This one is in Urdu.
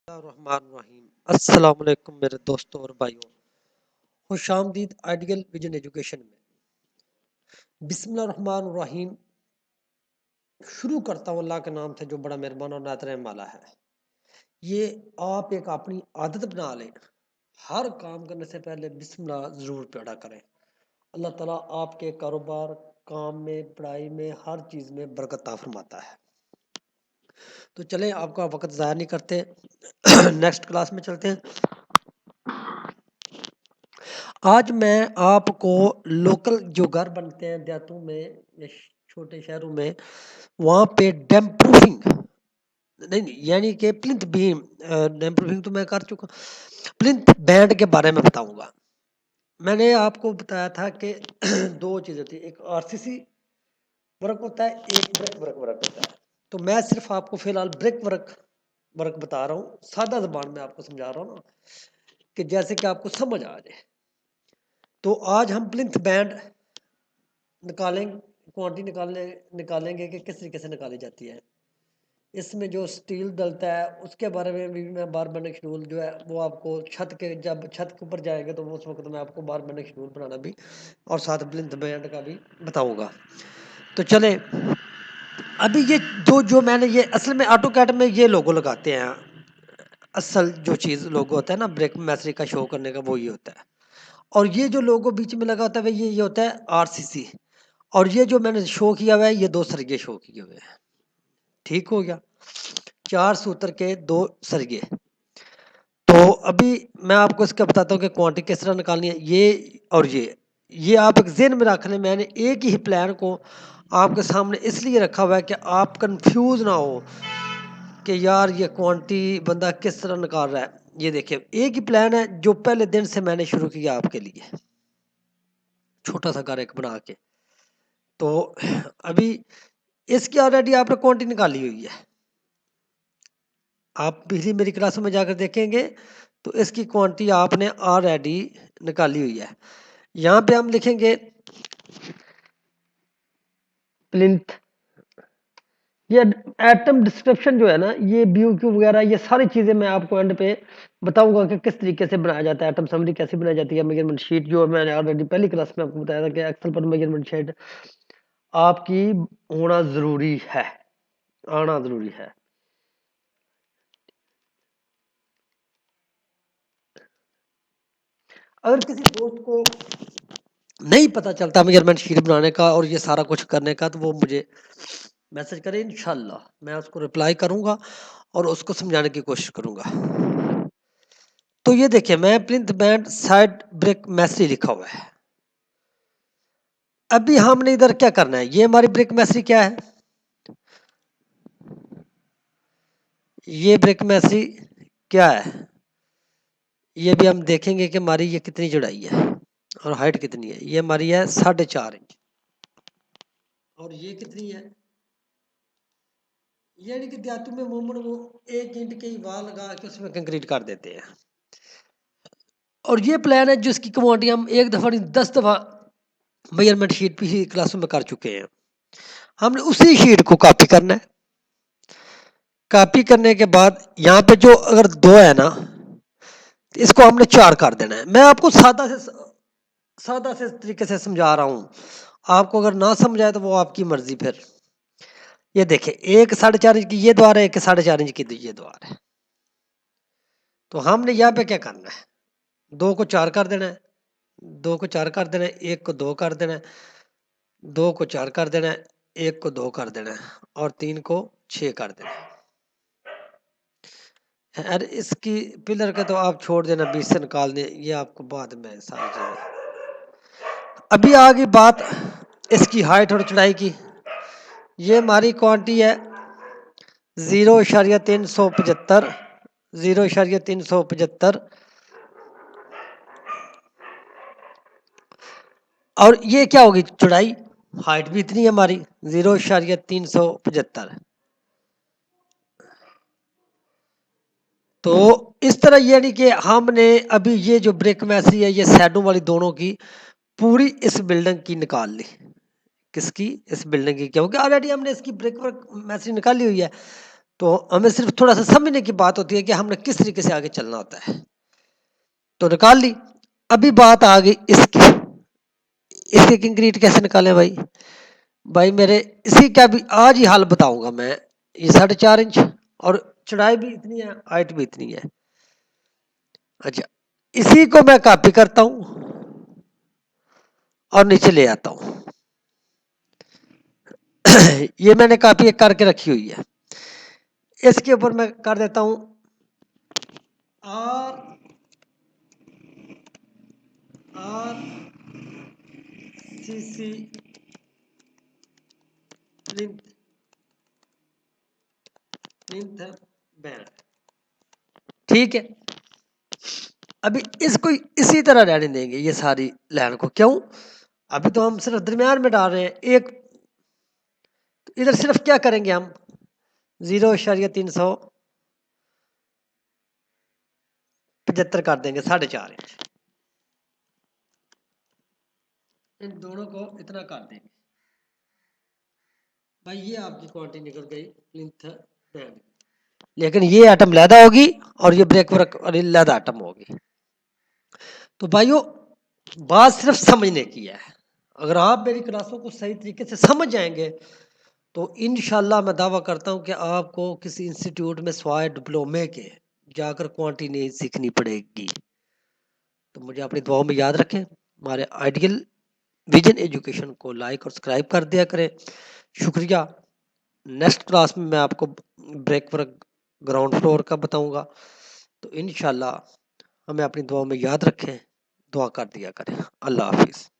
الرحمن الرحیم السلام علیکم میرے دوستوں اور بھائیوں، خوش آمدید آئیڈیل ویژن ایجوکیشن میں۔ بسم اللہ الرحمن الرحیم شروع کرتا ہوں اللہ کے نام سے جو بڑا مہربان اور نہایت رحم والا ہے۔ یہ آپ ایک اپنی عادت بنا لیں، ہر کام کرنے سے پہلے بسم اللہ ضرور پڑھا کریں۔ اللہ تعالیٰ آپ کے کاروبار، کام میں، پڑھائی میں، ہر چیز میں برکت عطا فرماتا ہے۔ تو چلیں آپ کا وقت ضائع نہیں کرتے، نیکسٹ کلاس میں چلتے ہیں۔ آج میں آپ کو لوکل جو گھر بنتے ہیں دیہاتوں میں یا چھوٹے شہروں میں، وہاں پہ ڈیم پروفنگ نہیں یعنی کہ پلنتھ بیم، ڈیم پروفنگ تو میں کر چکا، پلنتھ بینڈ کے بارے میں بتاؤں گا۔ میں نے آپ کو بتایا تھا کہ دو چیزیں تھی، ایک آر سی سی ورک ہوتا ہے، ایک بریک ورک ہوتا ہے۔ تو میں صرف آپ کو فی الحال بریک ورک بتا رہا ہوں، سادہ زبان میں آپ کو سمجھا رہا ہوں کہ جیسے کہ آپ کو سمجھ آ جائے۔ تو آج ہم پلنتھ بینڈ نکالیں، کوانٹی نکالیں گے کہ کس طریقے سے نکالی جاتی ہے۔ اس میں جو سٹیل ڈلتا ہے اس کے بارے میں بھی میں بار بینڈنگ شیڈول جو ہے وہ آپ کو جب چھت کے اوپر جائے گا تو اس وقت میں آپ کو بار بینڈنگ شیڈول بنانا بھی اور ساتھ پلنتھ بینڈ کا بھی بتاؤں گا۔ تو چلیں ابھی یہ جو میں نے یہ اصل میں آٹو کیٹ میں یہ لوگو لگاتے ہیں، اصل جو چیز لوگو ہوتا ہے نا بریک میسری کا شو کرنے کا، وہ یہ ہوتا ہے۔ اور یہ جو لوگو بیچ میں لگا ہوتا ہے یہ ہوتا ہے آر سی سی، اور یہ جو میں نے شو کیا ہوا ہے یہ 2 سرگے شو کیے ہوئے ہیں۔ ٹھیک ہو گیا، 4 سوتر کے 2 سرگے۔ تو ابھی میں آپ کو اس کا بتاتا ہوں کہ کوانٹی کس طرح نکالنی ہے۔ یہ آپ ایک ذہن میں رکھ لیں، میں نے ایک ہی پلان کو آپ کے سامنے اس لیے رکھا ہوا ہے کہ آپ کنفیوز نہ ہو کہ یار یہ کوانٹی بندہ کس طرح نکال رہا ہے۔ یہ دیکھیں ایک ہی پلان ہے جو پہلے دن سے میں نے شروع کیا آپ کے لیے، چھوٹا سا گھر ایک بنا کے۔ تو ابھی اس کی آلریڈی آپ نے کوانٹی نکالی ہوئی ہے، آپ پچھلی میری کلاسوں میں جا کر دیکھیں گے تو اس کی کوانٹی آپ نے آلریڈی نکالی ہوئی ہے۔ یہاں پہ ہم لکھیں گے پلنتھ، یہ ایٹم ڈسکرپشن جو ہے نا، یہ بی او کیو وغیرہ یہ ساری چیزیں میں آپ کو اینڈ پہ بتاؤں گا کہ کس طریقے سے بنایا جاتا ہے، ایٹم سمری کیسے بنائی جاتی ہے، میجرمنٹ شیٹ جو میں نے آلریڈی پہلی کلاس میں آپ کو بتایا تھا کہ ایکسل پر میجرمنٹ شیٹ آپ کی ہونا ضروری ہے، آنا ضروری ہے۔ اگر کسی دوست کو نہیں پتا چلتا میجرمنٹ شیٹ بنانے کا اور یہ سارا کچھ کرنے کا تو وہ مجھے میسج کرے، انشاءاللہ میں اس کو رپلائی کروں گا اور اس کو سمجھانے کی کوشش کروں گا۔ تو یہ دیکھیں میں پلنتھ بینڈ سائڈ بریک میسری لکھا ہوا ہے۔ ابھی ہم نے ادھر کیا کرنا ہے، یہ ہماری بریک میسری کیا ہے، یہ بریک میسری کیا ہے، یہ بھی ہم دیکھیں گے کہ ہماری یہ کتنی چوڑائی ہے اور ہائٹ کتنی ہے۔ یہ ہماری ہے 4.5 انچ، اور یہ کتنی ہے، یعنی کہ دیہاتوں میں عموماً وہ 1 اینٹ کے وال لگا کے اس میں کنکریٹ کر دیتے ہیں۔ اور یہ پلان ہے جس کی کوانٹی ہم ایک دفعہ نہیں 10 دفعہ میجرمنٹ شیٹ پچھلی کلاسوں میں کر چکے ہیں۔ ہم نے اسی شیٹ کو کاپی کرنا ہے، کاپی کرنے کے بعد یہاں پہ جو اگر 2 ہے نا اس کو ہم نے 4 کر دینا ہے۔ میں آپ کو سادہ سے طریقے سے سمجھا رہا ہوں، آپ کو اگر نہ سمجھ آئے تو وہ آپ کی مرضی۔ پھر یہ دیکھیں ایک 4.5 انچ کی یہ دوار ہے، ایک 4.5 انچ کی یہ دوار ہے۔ تو ہم نے یہاں پہ کیا کرنا ہے، 2 کو 4 کر دینا ہے، 2 کو 4 کر دینا ہے، 1 کو 2 کر دینا ہے، 2 کو 4 کر دینا ہے، 1 کو 2 کر دینا ہے، اور 3 کو 6 کر دینا ہے۔ اس کی پلر کے تو آپ چھوڑ دینا 20 سے نکال دیں، یہ آپ کو بعد میں ساری چیزیں۔ ابھی آگئی بات اس کی ہائٹ اور چڑھائی کی۔ یہ ہماری کوانٹی ہے 0.375، 0.375، اور یہ کیا ہوگی چڑھائی، ہائٹ بھی اتنی ہے ہماری 0.375۔ تو اس طرح یعنی کہ ہم نے ابھی یہ جو بریک میسری ہے یہ سائڈوں والی دونوں کی پوری اس بلڈنگ کی نکال لی۔ کس کی، اس بلڈنگ کی، کیونکہ آلریڈی ہم نے اس کی بریک ورک میسری نکالی ہوئی ہے۔ تو ہمیں صرف تھوڑا سا سمجھنے کی بات ہوتی ہے کہ ہم نے کس طریقے سے آگے چلنا ہوتا ہے. تو نکال لی. ابھی بات آ گئی اس کے کنکریٹ کیسے نکالیں بھائی میرے اسی کا بھی آج ہی حل بتاؤں گا میں. یہ 4.5 انچ اور چڑھائی بھی اتنی ہے، ہائٹ بھی اتنی ہے. اچھا اسی کو میں کاپی کرتا ہوں اور نیچے لے آتا ہوں. یہ میں نے کاپی کر کے رکھی ہوئی ہے. اس کے اوپر میں کر دیتا ہوں آر سی سی بینڈ. ٹھیک ہے. ابھی اس کو اسی طرح رہنے دیں گے یہ ساری لائن کو. کیوں؟ ابھی تو ہم صرف درمیان میں ڈال رہے ہیں ایک. ادھر صرف کیا کریں گے ہم 0.375 کر دیں گے 4.5 انچ. ان دونوں کو اتنا کر دیں گے بھائی. یہ آپ کی کوانٹٹی نکل گئی پلنتھ بینڈ. لیکن یہ آٹم لیدا ہوگی اور یہ بریک ورک اور لیدا آٹم ہوگی. تو بھائیو بات صرف سمجھنے کی ہے. اگر آپ میری کلاسوں کو صحیح طریقے سے سمجھ جائیں گے تو انشاءاللہ میں دعویٰ کرتا ہوں کہ آپ کو کسی انسٹیٹیوٹ میں سوائے ڈپلومے کے جا کر کوانٹٹی نہیں سیکھنی پڑے گی. تو مجھے اپنی دعاؤں میں یاد رکھیں. ہمارے آئیڈیل ویژن ایجوکیشن کو لائک اور سبسکرائب کر دیا کریں. شکریہ. نیکسٹ کلاس میں آپ کو بریک ورک گراؤنڈ فلور کا بتاؤں گا. تو انشاءاللہ ہمیں اپنی دعاؤں میں یاد رکھیں. دعا کر دیا کریں. اللہ حافظ.